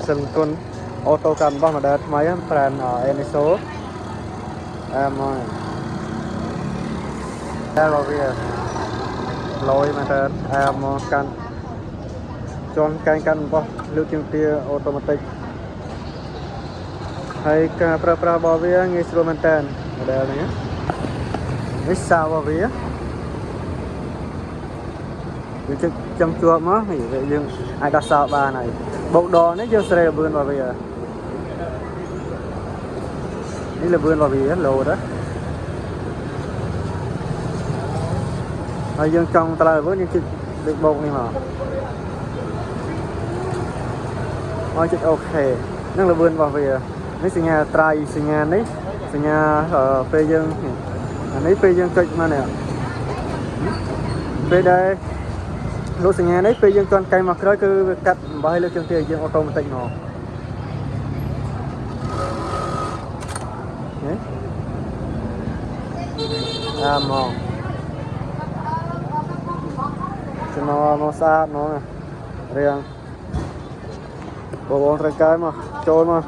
សិនគុណអូតូកាន់របស់ model ថ្មី brand Eniso មកតែវាលយមែនតើមកកាន់ជាន់កែងកាន់របស់លើកជាងទាអូតូម៉ាទិកហើយការប្រើប្រាស់របស់វាងាយស្រួលមែនតើ model នេះនេះសារបស់វាយើងចាំជាប់មកយើងអាចដោះសោបានហើយបោកដនេះយើងស្រែលឿនរបស់វានេះលឿនរបស់វាលោតហើយយើងចង់ត្រើវិញយើងជិះលើកបោកនេះមកជិះអូខេនឹងលឿនរបស់វានេះសញ្ញាត្រៃសញ្ញានេះសញ្ញាពេលយើងអានេះពេលយើងចុចមកនេះពេលដែលលុបសញ្ញានេះពេលយើងទាន់កែមកក្រោយគឺវាកាត់អំបោះឲ្យលើកជាងទាយើងអូតូម៉ាទិកមកមកចំណងមកស្អាតហ្មងរៀងបងត្រូវកែមកចូលមក